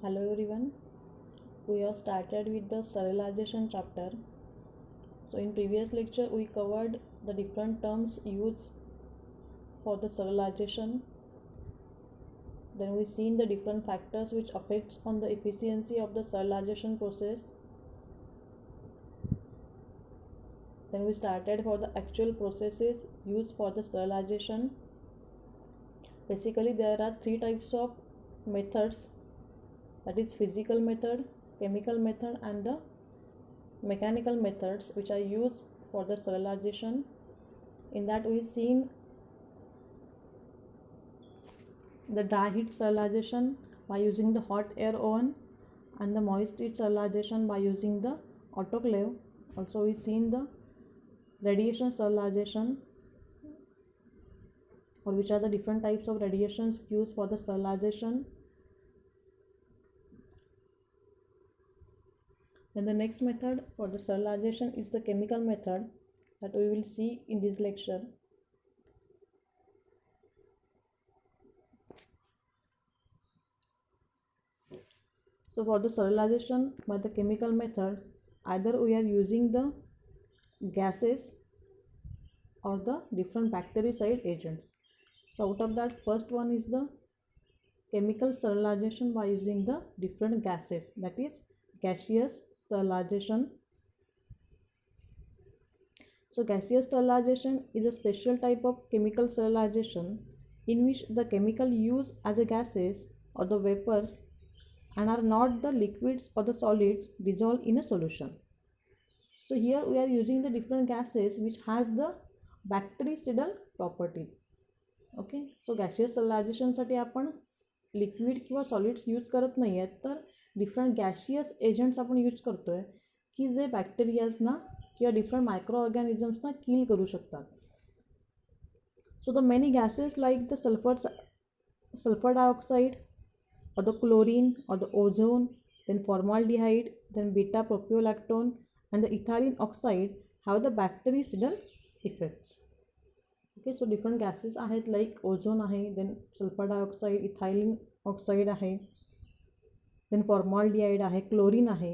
Hello everyone, we have started with the sterilization chapter. So in previous lecture we covered the different terms used for the sterilization. Then we seen the different factors which affects on the efficiency of the sterilization process. Then we started for the actual processes used for the sterilization. Basically there are three types of methods, that is physical method, chemical method and the mechanical methods which are used for the sterilization. In that we seen the dry heat sterilization by using the hot air oven and the moist heat sterilization by using the autoclave. Also we seen the radiation sterilization, or which are the different types of radiations used for the sterilization. Then the next method for the sterilization is the chemical method that we will see in this lecture. So for the sterilization by the chemical method, either we are using the gases or the different bactericide agents. So out of that, first one is the chemical sterilization by using the different gases, that is gaseous sterilization. So gaseous sterilization is a special type of chemical sterilization in which the chemical used as a gases or the vapors and are not the liquids or the solids dissolved in a solution. So here we are using the different gases which has the bactericidal property. Okay, so gaseous स्टरलायझेशनसाठी आपण liquid किंवा solids use करत नाही आहेत, तर different gaseous agents आपण use करतो आहे की जे बॅक्टेरियाजना किंवा डिफरंट मायक्रो ऑर्गॅनिझम्सना किल करू शकतात. So the many gases like the sulphur dioxide or the chlorine or the ozone, then formaldehyde, then beta propiolactone and the ethylene oxide have the bactericidal effects. Okay, so different gases आहेत like ozone आहे, then sulfur dioxide, ethylene oxide आहे, then formaldehyde आहे, chlorine आहे,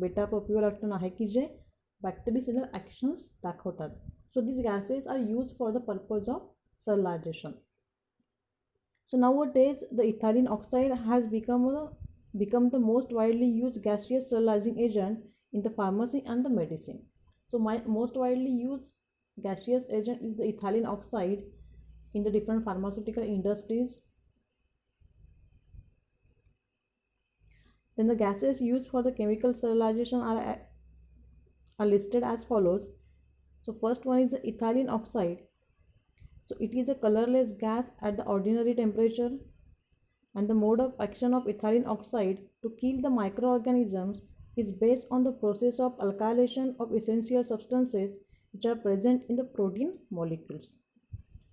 beta propiolactone आहे की जे bactericidal actions दाखवतात. So these gases are used for the purpose of sterilization. So nowadays the ethylene oxide has become the most widely used gaseous sterilizing agent in the pharmacy and the medicine. So most widely used gaseous agent is the ethylene oxide in the different pharmaceutical industries. Then the gases used for the chemical sterilization are listed as follows. So first one is the ethylene oxide. So it is a colorless gas at the ordinary temperature, and the mode of action of ethylene oxide to kill the microorganisms is based on the process of alkylation of essential substances which are present in the protein molecules.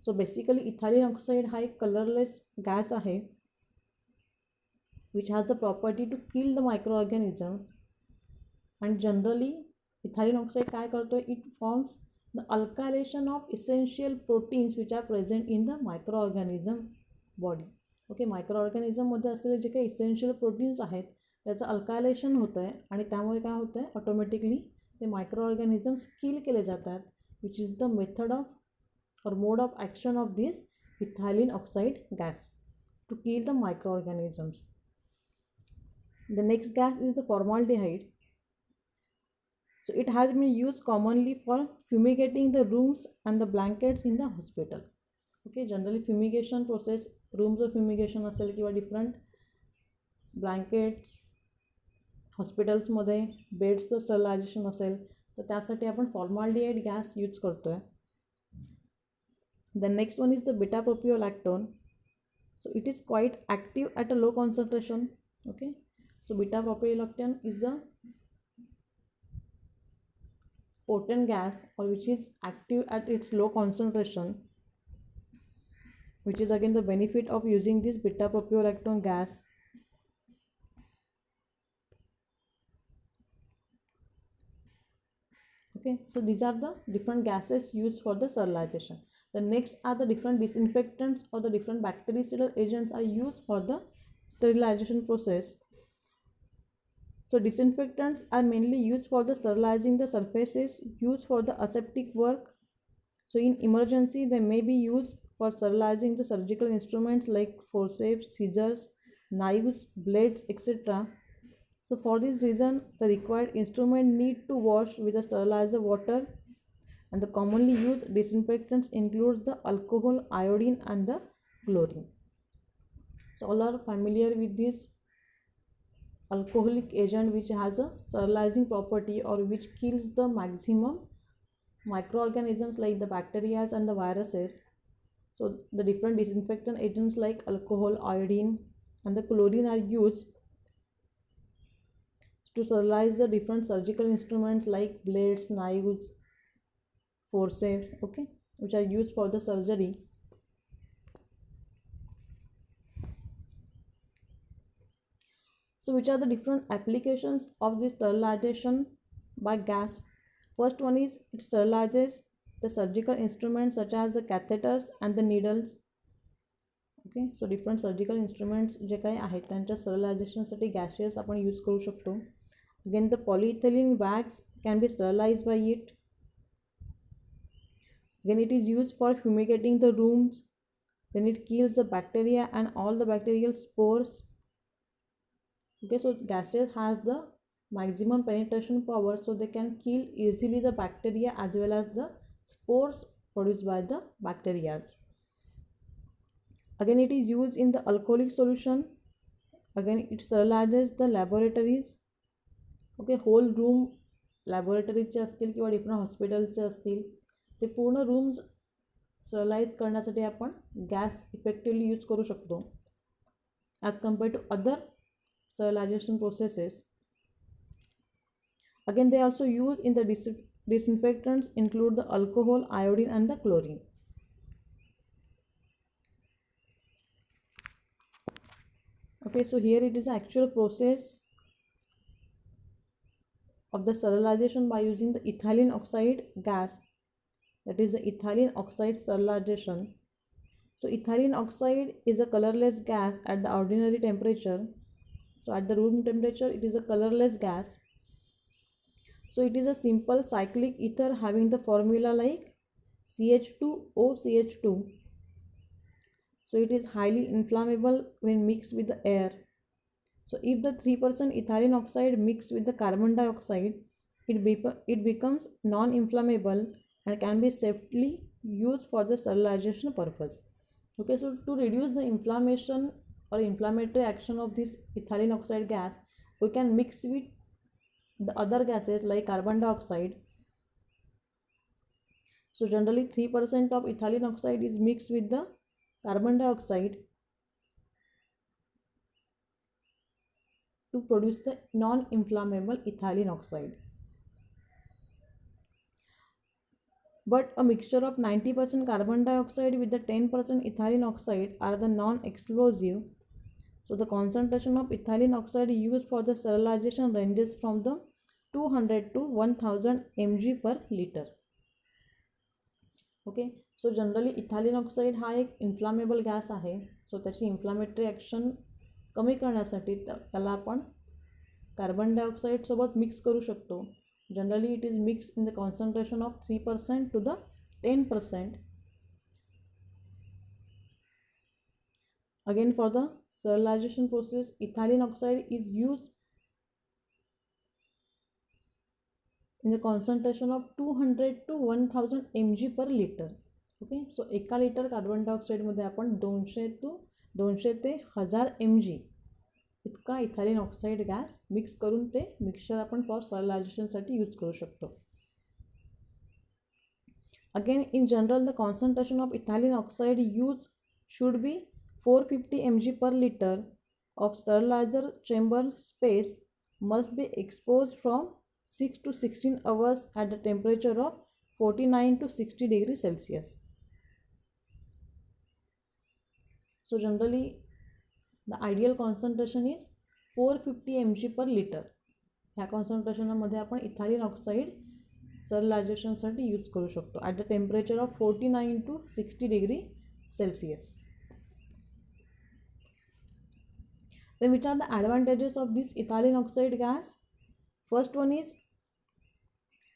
So basically ethylene oxide हा एक colorless gas आहे which has the property to kill the microorganisms, and generally ethylene oxide काय करतो, it forms the alkylation of essential proteins which are present in the microorganism body. Okay, मायक्रोऑर्गॅनिझममध्ये असलेले जे काही essential proteins आहेत त्याचं अल्कायलेशन होतं आहे आणि त्यामुळे काय होतं आहे, ऑटोमॅटिकली ते मायक्रोऑर्गॅनिझम्स किल केले जातात, which is the method of or mode of action of this ethylene oxide gas to kill the microorganisms. The next gas is the formaldehyde. So it has been used commonly for fumigating the rooms and the blankets in the hospital. Okay, generally fumigation process, rooms of fumigation असेल किंवा different blankets हॉस्पिटल्समध्ये बेड्सचं sterilisation असेल तर त्यासाठी आपण formaldehyde gas use करतो आहे. The next one is the beta propiolactone. So it is quite active at a low concentration. Okay, so beta propiolactone is the potent gas or which is active at its low concentration, which is again the benefit of using this beta propiolactone gas. Okay, so these are the different gases used for the sterilization. The next are the different disinfectants or the different bactericidal agents are used for the sterilization process. So disinfectants are mainly used for the sterilizing the surfaces, used for the aseptic work. So in emergency, they may be used for sterilizing the surgical instruments like forceps, scissors, knives, blades, etc. So for this reason, the required instrument need to wash with the sterilizer water, and the commonly used disinfectants includes the alcohol, iodine and the chlorine. So all are familiar with this alcoholic agent which has a sterilizing property or which kills the maximum microorganisms like the bacteria and the viruses. So the different disinfectant agents like alcohol, iodine and the chlorine are used to sterilize the different surgical instruments like blades, knives, forceps, okay, which are used for the surgery. So which are the different applications of this sterilization by gas? First one is it sterilizes the surgical instruments such as the catheters and the needles. Okay, so different surgical instruments जे काही आहेत त्यांच्या स्टरलायझेशनसाठी gases आपण use करू शकतो. Again the polyethylene wax can be sterilize by it. Again it is use for fumigating the rooms. Then it kills the bacteria and all the bacterial spores. Okay, so gases has the maximum penetration power, so they can kill easily the bacteria as well as the spores produced by the bacteria. Again it is used in the alcoholic solution. Again it sterilizes the laboratories. Okay, whole room लॅबोरेटरीचे असतील किंवा different हॉस्पिटलचे असतील ते पूर्ण rooms sterilise करण्यासाठी आपण gas effectively use करू शकतो as compare to other sterilisation processes. Again they also use in the disinfectants include the alcohol, iodine and the chlorine. Okay, so here it is the actual process of the sterilization by using the ethylene oxide gas, that is the ethylene oxide sterilization. So ethylene oxide is a colorless gas at the ordinary temperature. So at the room temperature it is a colorless gas. So it is a simple cyclic ether having the formula like CH2OCH2. So it is highly inflammable when mixed with the air. So if the 3% ethylene oxide mixed with the carbon dioxide, it becomes non-inflammable and can be safely used for the sterilization purpose. Okay, so to reduce the inflammation or inflammatory action of this ethylene oxide gas, we can mix with the other gases like carbon dioxide. So generally 3% of ethylene oxide is mixed with the carbon dioxide to produce the non-inflammable ethylene oxide. But a mixture of 90% carbon dioxide with the 10% ethylene oxide are the non-explosive. So the concentration of ethylene oxide used for the sterilization ranges from the 200 to 1000 mg per liter. Okay, so generally इथालिन oxide हा एक inflammable gas आहे. सो त्याची inflammatory action कमी करण्यासाठी त्याला आपण carbon डायऑक्साईडसोबत mix करू शकतो. Generally it is mix in the concentration of 3% to the 10%. Again for the sterilization process, ethylene oxide is used in the concentration of 200 to 1000 mg per liter. Okay, सो एका litre carbon डायऑक्साईडमध्ये आपण 200 ते 1000 mg इतका इथालिन oxide gas mix करून ते mixture आपण for स्टरलायझेशनसाठी use करू शकतो. Again in general the concentration of इथालिन oxide use should be 450 mg per liter of sterilizer chamber space must be exposed from 6 to 16 hours at the temperature of 49 to 60 degrees Celsius. So generally the ideal concentration is 450 mg per liter. ह्या कॉन्सन्ट्रेशनमध्ये आपण इथालिन oxide स्टरलायझेशनसाठी use करू शकतो at the temperature of 49 to 60 degree Celsius. Then which are the advantages of this ethylene oxide gas? First one is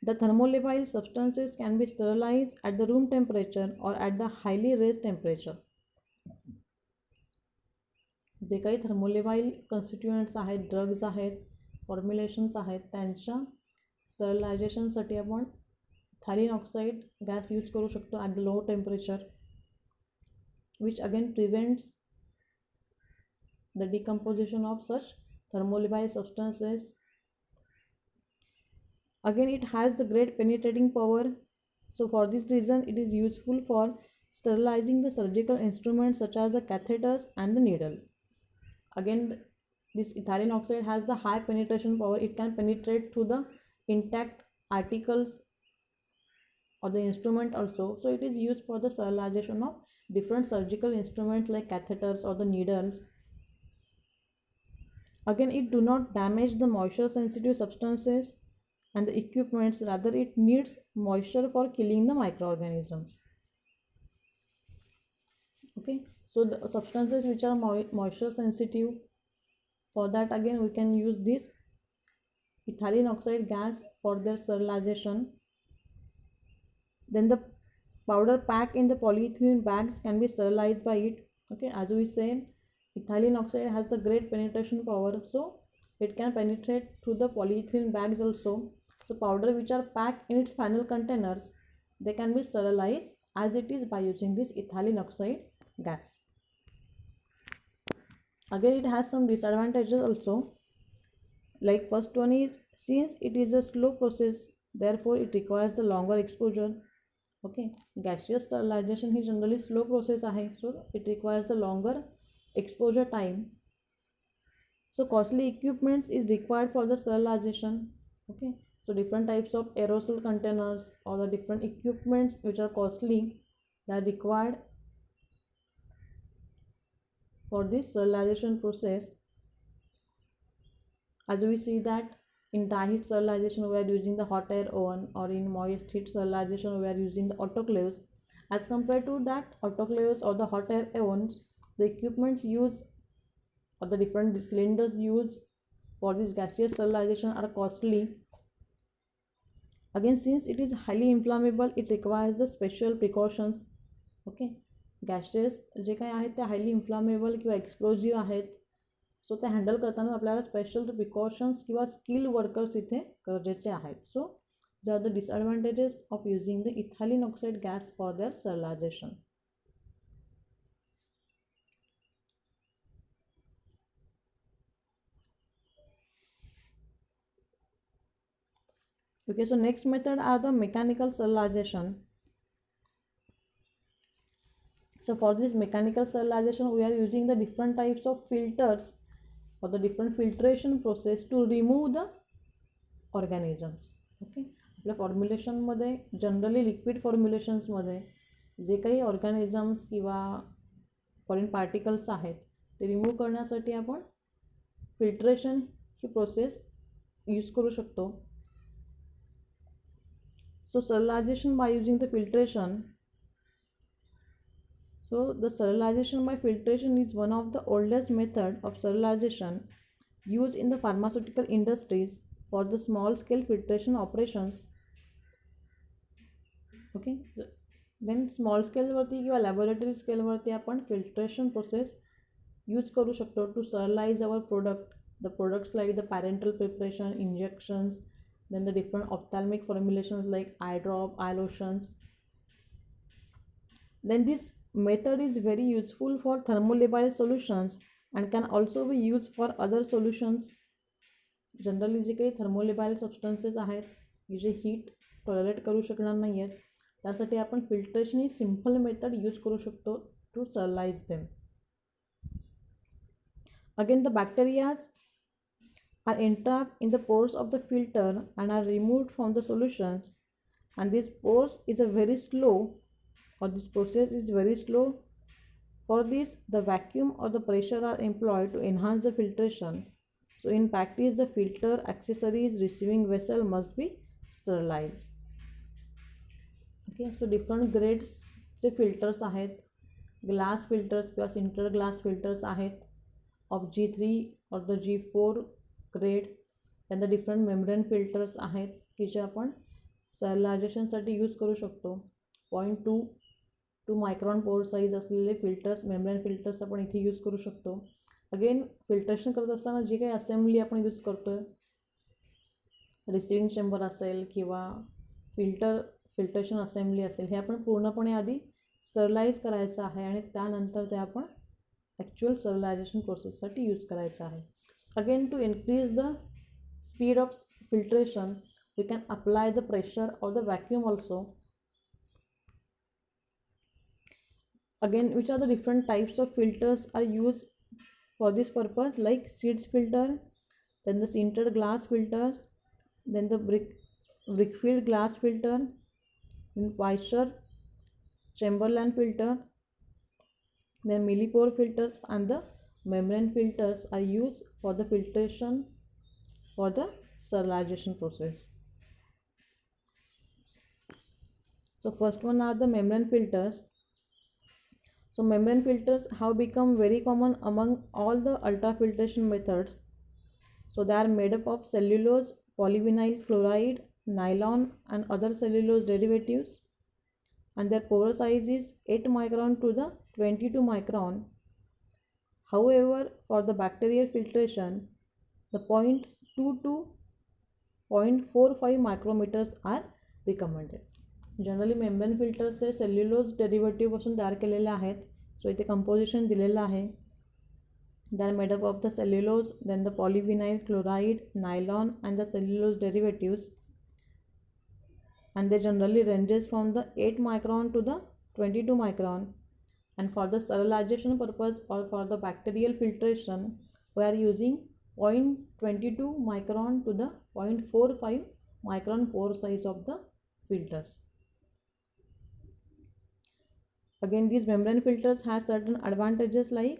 the thermolabile substances can be sterilized at the room temperature or at the highly raised temperature. जे काही थर्मोलेबाईल constituents आहेत, drugs आहेत, फॉर्म्युलेशन्स आहेत, त्यांच्या स्टरलायझेशनसाठी आपण इथालिन oxide gas use करू शकतो at the low temperature, which again prevents the decomposition of such thermolabile substances. Again, it has the great penetrating power, so for this reason it is useful for sterilizing the surgical instruments such as the catheters and the needle. Again, this ethylene oxide has the high penetration power. It can penetrate through the intact articles or the instrument also, so it is used for the sterilization of different surgical instruments like catheters or the needles. Again, it do not damage the moisture sensitive substances and the equipments, rather it needs moisture for killing the microorganisms. Okay, so the substances which are moisture sensitive, for that again we can use this ethylene oxide gas for their sterilization. Then the powder pack in the polyethylene bags can be sterilized by it. Okay, as we said, ethylene oxide has the great penetration power, so it can penetrate through the polyethylene bags also. So powder which are packed in its final containers, they can be sterilized as it is by using this ethylene oxide gas. Again, it has some disadvantages also. Like first one is, since it is a slow process, therefore it requires the longer exposure. Okay, gaseous sterilization he generally slow process आहे, so it requires the longer exposure time. So costly equipment is required for the sterilization. Okay, so different types of aerosol containers or the different equipments which are costly, that are required for this sterilization process. As we see that in dry heat sterilization we are using the hot air oven, or in moist heat sterilization we are using the autoclaves. As compared to that autoclaves or the hot air ovens, the equipments used or the different cylinders used for this gaseous sterilization are costly. Again, since it is highly inflammable, it requires the special precautions. Okay, gases जे काही आहेत ते highly inflammable किंवा explosive आहेत, सो ते handle करताना आपल्याला special precautions किंवा skill workers इथे गरजेचे आहेत. So they are the disadvantages of using the ethylene oxide gas for their sterilization. Okay, so next method are the mechanical sterilization. So for this mechanical sterilization, we are using the different types of filters or the different filtration process to remove the organisms. Okay, आपल्या फॉर्म्युलेशनमध्ये generally liquid फॉर्म्युलेशन्समध्ये जे काही organisms किंवा foreign particles आहेत ते remove करण्यासाठी आपण filtration ही process use करू शकतो. So sterilization by using the filtration. So the sterilization by filtration is one of the oldest method of sterilization used in the pharmaceutical industries for the small scale filtration operations. Okay, then small scale वरती किंवा laboratory scale वरती आपण filtration process use करू शकतो to sterilize our product. The products like the parenteral preparation, injections, then the different ophthalmic formulations like eye drop, eye lotions. Then this method is very useful for thermolabile solutions and can also be used for other solutions. Generally जे काही thermolabile substances आहेत की जे heat tolerate करू शकणार नाही आहेत, त्यासाठी आपण फिल्ट्रेशन ही सिम्पल मेथड यूज करू शकतो to sterilise them. Again the bacterias are entrapped in the pores of the filter and are removed from the solutions, and this pores is a very slow, or this process is very slow. For this, the vacuum or the pressure are employed to enhance the filtration. So in practice, the filter, accessories, receiving vessel must be sterilized. Okay, so different grades चे filters आहेत. Glass filters किंवा sinter glass filters आहेत of G3 or the G4 grade. त्यांना different membrane filters आहेत की जे आपण स्टरलायझेशनसाठी use करू शकतो. 0.2 मायक्रॉन पोर साईज असलेले फिल्टर्स, मेम्ब्रेन फिल्टर्स आपण इथे यूज करू शकतो. अगेन फिल्ट्रेशन करत असताना जी काही असेंब्ली आपण यूज करतो आहे, रिसिविंग चेंबर असेल किंवा फिल्ट्रेशन असेंब्ली असेल, हे आपण पूर्णपणे आधी स्टरलाइज करायचं आहे आणि त्यानंतर ते आपण ॲक्च्युअल स्टरलायझेशन प्रोसेससाठी यूज करायचं आहे. Again to increase the speed of filtration we can apply the pressure or the vacuum also. Again, which are the different types of filters are used for this purpose, like Seeds filter, then the sintered glass filters, then the brick-filled glass filter, then Weisser Chamberlain filter, then millipore filters, and the membrane filters are used for the filtration for the sterilization process. So first one are the membrane filters. So membrane filters have become very common among all the ultrafiltration methods. So they are made up of cellulose, polyvinyl chloride, nylon and other cellulose derivatives, and their pore size is 8 micron to the 22 micron. However, for the bacterial filtration, the 0.2 to 0.45 micrometers are recommended. Generally membrane filters हे cellulose डेरिव्हेटिव्हपासून तयार केलेले आहेत. So इथे composition दिलेलं आहे. They are made up of the cellulose, then the polyvinyl chloride, nylon and the cellulose derivatives, and they generally ranges from the 8 micron to the 22 micron. And for the sterilization purpose or for the bacterial filtration, we are using 0.22 micron to the 0.45 micron pore size of the filters. Again, these membrane filters have certain advantages, like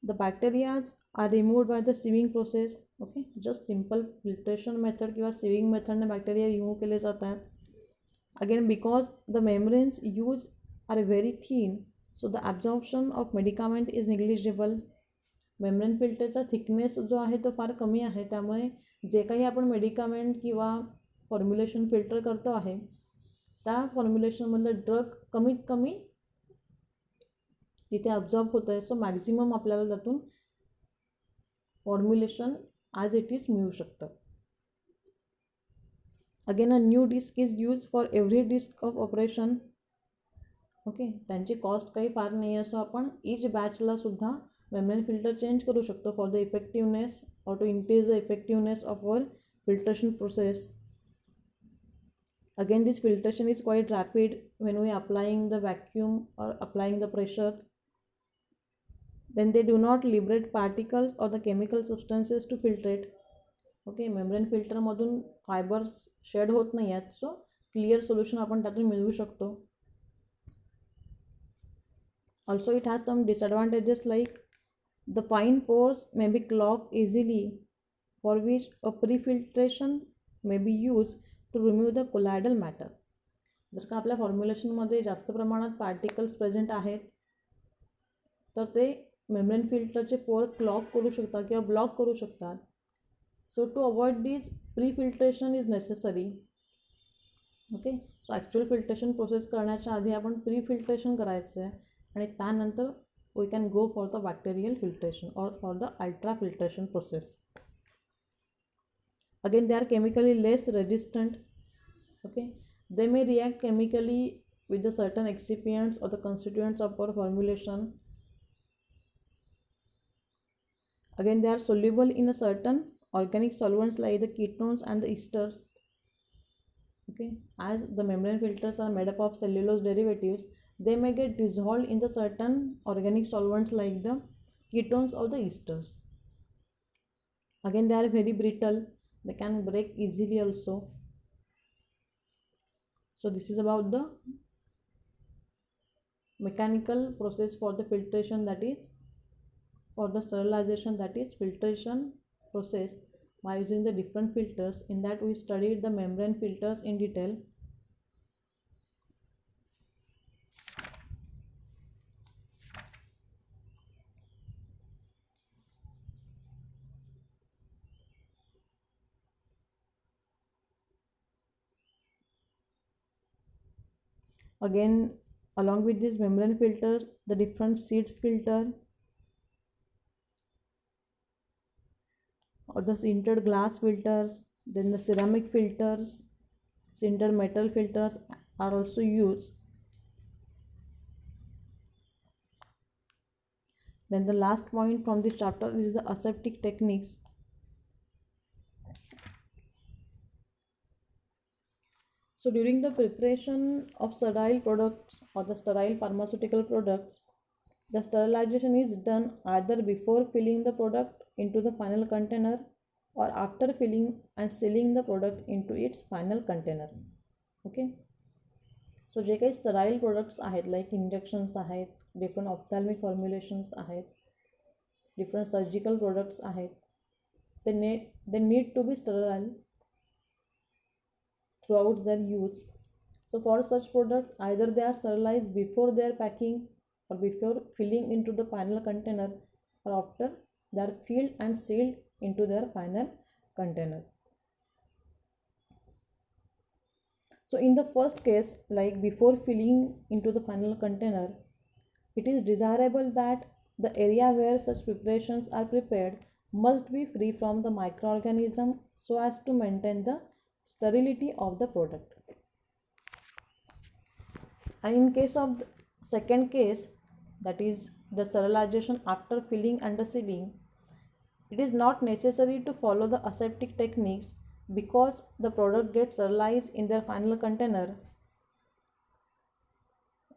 the bacteria are removed by the sieving process. Okay, just simple filtration method किंवा sieving method ने bacteria remove केले जातात. Again, because the membranes used are very thin, so the absorption of medicament is negligible. Membrane फिल्टरचा thickness जो आहे तो फार कमी आहे, त्यामुळे जे काही आपण मेडिकामेंट किंवा फॉर्म्युलेशन फिल्टर करतो आहे त्या फॉर्म्युलेशनमधलं ड्रग कमीत कमी तिथे अब्झॉर्ब होतं आहे. सो मॅक्झिमम आपल्याला त्यातून फॉर्म्युलेशन ॲज इट इज मिळू शकतं. Again, a new disc is use for every disc of operation. Okay, त्यांची कॉस्ट काही फार नाही आहे. सो आपण इच बॅचला सुद्धा मेम्ब्रेन फिल्टर चेंज करू शकतो for the effectiveness or to increase the effectiveness of our filtration process. Again, this filtration is quite rapid when we are applying the vacuum or applying the pressure. Then they do not liberate particles or the chemical substances to filtrate. Okay, membrane filter मधून fibres shade होत नाही आहेत, so clear solution आपण त्यातून मिळवू शकतो. Also, it has some disadvantages, like the fine pores may be clogged easily, for which a pre-filtration may be used to remove the colloidal matter. जर का आपल्या फॉर्म्युलेशनमध्ये जास्त प्रमाणात पार्टिकल्स प्रेझेंट आहेत तर ते मेम्ब्रेन फिल्टरचे पोर क्लॉग करू शकतात किंवा ब्लॉक करू शकतात. So to avoid this pre filtration is necessary. Okay, so actual filtration process करण्याच्या आधी आपण प्री फिल्ट्रेशन करायचं आहे आणि त्यानंतर we can go for the bacterial filtration or for the ultra filtration process. Again, they are chemically less resistant. Okay, they may react chemically with the certain excipients or the constituents of our formulation. Again, they are soluble in a certain organic solvents like the ketones and the esters. Okay, as the membrane filters are made up of cellulose derivatives, they may get dissolved in the certain organic solvents like the ketones or the esters. Again, they are very brittle, they can break easily also. So this is about the mechanical process for the filtration, that is for the sterilization, that is filtration process by using the different filters. In that we studied the membrane filters in detail. Again, along with these membrane filters, the different seeds filter or the sintered glass filters, then the ceramic filters, sintered metal filters are also used. Then the last point from this chapter is the aseptic techniques. So during the preparation of sterile products or the sterile pharmaceutical products, the sterilization is done either before filling the product into the final container or after filling and sealing the product into its final container. Okay. So जे काही sterile products आहेत like injections आहेत, different ophthalmic formulations आहेत, different surgical products आहेत, they need to be sterile throughout their use. So for such products, either they are sterilized before their packing or before filling into the final container or after they are filled and sealed into their final container. So in the first case, like before filling into the final container, it is desirable that the area where such preparations are prepared must be free from the microorganism so as to maintain the sterility of the product. And in case of the second case, that is the sterilization after filling and the sealing, it is not necessary to follow the aseptic techniques because the product gets sterilized in their final container.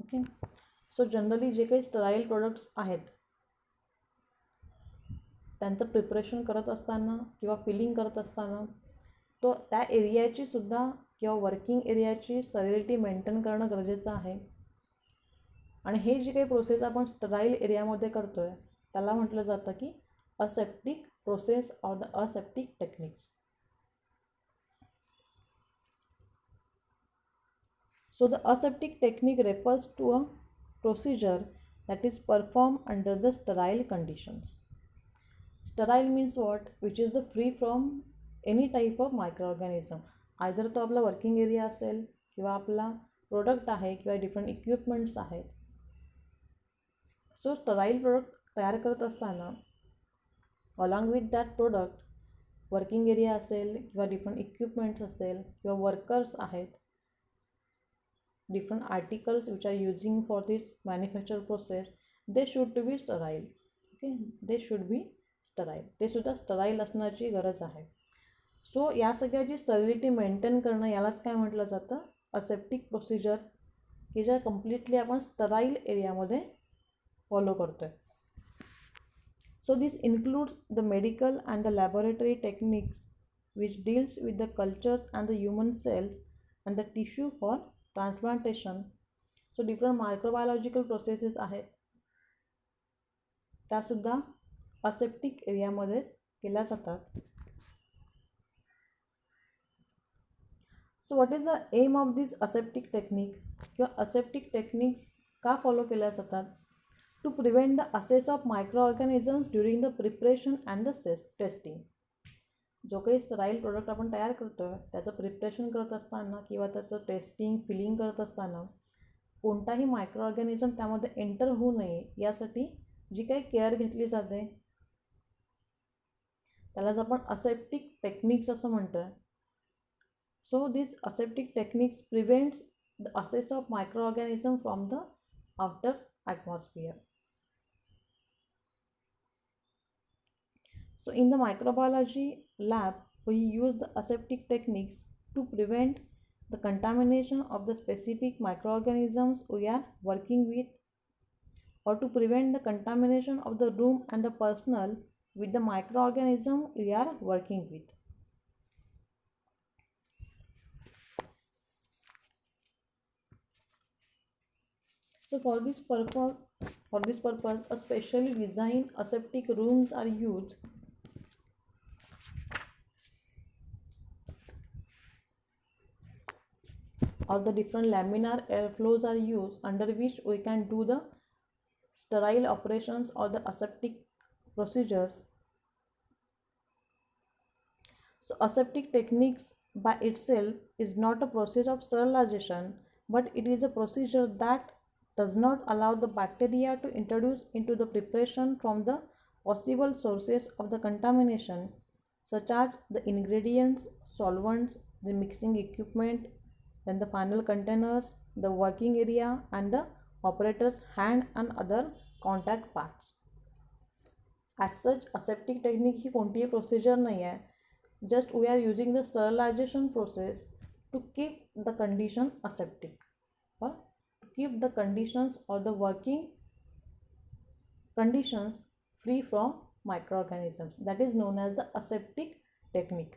Okay. So generally जे काही sterile products आहेत त्यांचं preparation करत असताना किंवा filling करत असताना तो त्या एरियाची सुद्धा किंवा वर्किंग एरियाची स्टरिलिटी मेंटेन करणं गरजेचं आहे. आणि हे जी काही प्रोसेस आपण स्टराईल एरियामध्ये करतो आहे त्याला म्हटलं जातं की aseptic process or the aseptic techniques. So the aseptic technique refers to a procedure that is performed under the sterile conditions. Sterile means what? Which is the free from any type of microorganism. Either तो आपला working area असेल किंवा आपला product आहे किंवा different equipments आहेत. सो sterile product तयार करत असताना along with that product working area असेल किंवा डिफरंट इक्विपमेंट्स असेल किंवा वर्कर्स आहेत, different articles which are using for this manufacture process, they should be sterile. Okay, they should be sterile. ते सुद्धा स्टराईल असण्याची गरज आहे. सो या सगळ्याची स्टरिलिटी मेंटेन करणं यालाच काय म्हटलं जातं? असेप्टिक प्रोसिजर, की ज्या कम्प्लिटली आपण स्टराईल एरियामध्ये फॉलो करतो आहे. So this includes the medical and the laboratory techniques which deals with the cultures and the human cells and the tissue for transplantation. So different microbiological processes आहेत त्यासुद्धा aseptic एरियामध्येच केल्या जातात. So what is the aim of this aseptic technique किंवा aseptic techniques का follow केल्या जातात? To prevent the access of microorganisms during the preparation and the testing. जो काही स्टराईल प्रोडक्ट आपण तयार करतो आहे त्याचं प्रिपरेशन करत असताना किंवा त्याचं टेस्टिंग फिलिंग करत असताना कोणताही मायक्रो ऑर्गॅनिझम त्यामध्ये एंटर होऊ नये यासाठी जी काही केअर घेतली जाते त्यालाच आपण असेप्टिक टेक्निक्स असं म्हणतो आहे. So this aseptic techniques prevents the access of micro organism from the outer atmosphere. So in the microbiology lab, we use the aseptic techniques to prevent the contamination of the specific microorganisms we are working with, or to prevent the contamination of the room and the personnel with the microorganism we are working with. So for this purpose, a specially designed aseptic rooms are used. Or the different laminar airflows are used under which we can do the sterile operations or the aseptic procedures. So aseptic techniques by itself is not a process of sterilization but it is a procedure that does not allow the bacteria to introduce into the preparation from the possible sources of the contamination, such as the ingredients, solvents, the mixing equipment, then the final containers, the working area, and the operator's hand and other contact parts. As such, aseptic technique ही कोणतीही procedure नाही आहे. Just we are using the sterilization process to keep the condition aseptic, or to keep the conditions or the working conditions free from microorganisms. That is known as the aseptic technique.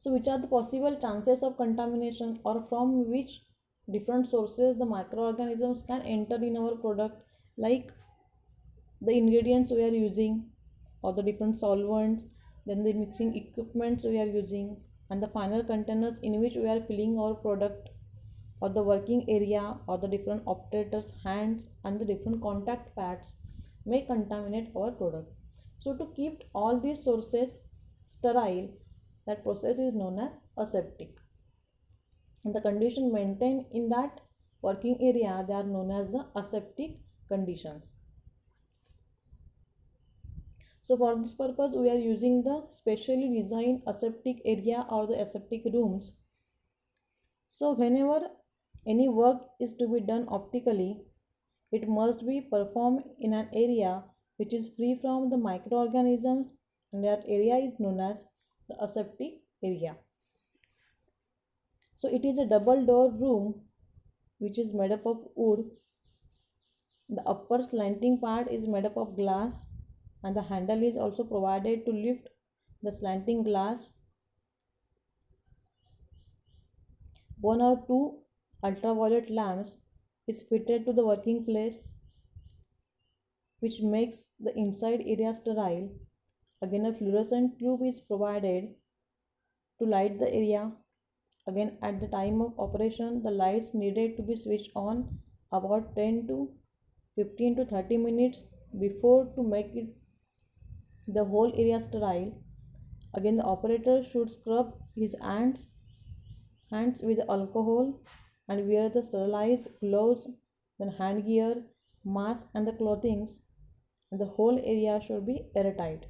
So which are the possible chances of contamination, or from which different sources the microorganisms can enter in our product, like the ingredients we are using, or the different solvents, then the mixing equipments we are using, and the final containers in which we are filling our product, or the working area, or the different operators hands and the different contact pads may contaminate our product. So to keep all these sources sterile, that process is known as aseptic, and the condition maintained in that working area, they are known as the aseptic conditions. So for this purpose we are using the specially designed aseptic area or the aseptic rooms. So whenever any work is to be done optically, it must be performed in an area which is free from the microorganisms, and that area is known as the aseptic area. So it is a double door room which is made up of wood. The upper slanting part is made up of glass, and the handle is also provided to lift the slanting glass. One or two ultraviolet lamps is fitted to the working place, which makes the inside area sterile. Again, a fluorescent tube is provided to light the area. Again, at the time of operation, the lights needed to be switched on about 10 to 15 to 30 minutes before to make it the whole area sterile. Again, the operator should scrub his hands with alcohol and wear the sterilized gloves, then hand gear, mask and the clothing, and the whole area should be airtight.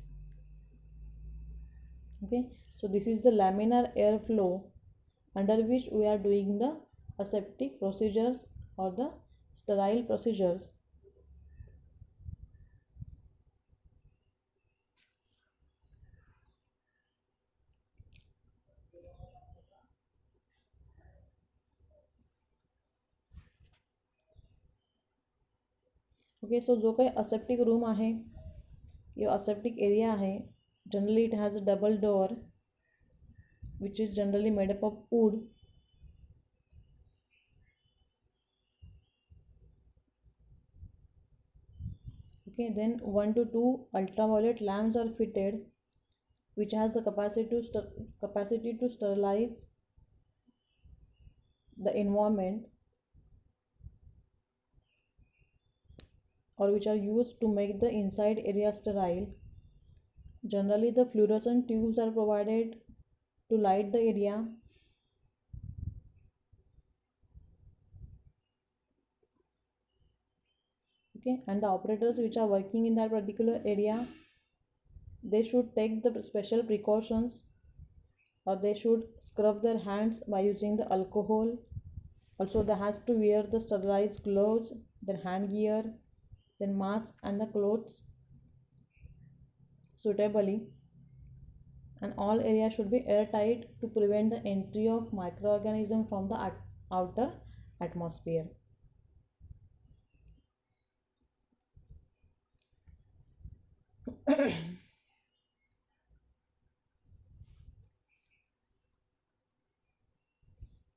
Okay, so this is the laminar airflow under which we are doing the aseptic procedures or the sterile procedures. Okay, so जो काही aseptic room आहे किंवा aseptic area आहे, generally it has a double door which is generally made up of wood. Okay, then 1 to 2 ultraviolet lamps are fitted which has the capacity to sterilize the environment, or which are used to make the inside area sterile. Generally the fluorescent tubes are provided to light the area. Okay, and the operators which are working in that particular area, they should take the special precautions, or they should scrub their hands by using the alcohol. Also they has to wear the sterilized gloves, then hand gear, then mask and the clothes suitably, and all areas should be airtight to prevent the entry of microorganisms from the outer atmosphere.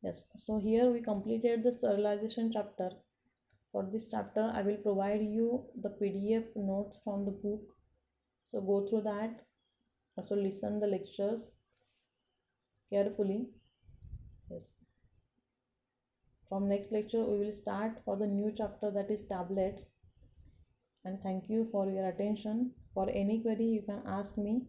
Yes, so here we completed the sterilization chapter. For this chapter I will provide you the PDF notes from the book, so go through that. Also listen the lectures carefully. Yes, from next lecture we will start for the new chapter, that is tablets. And thank you for your attention. For any query you can ask me.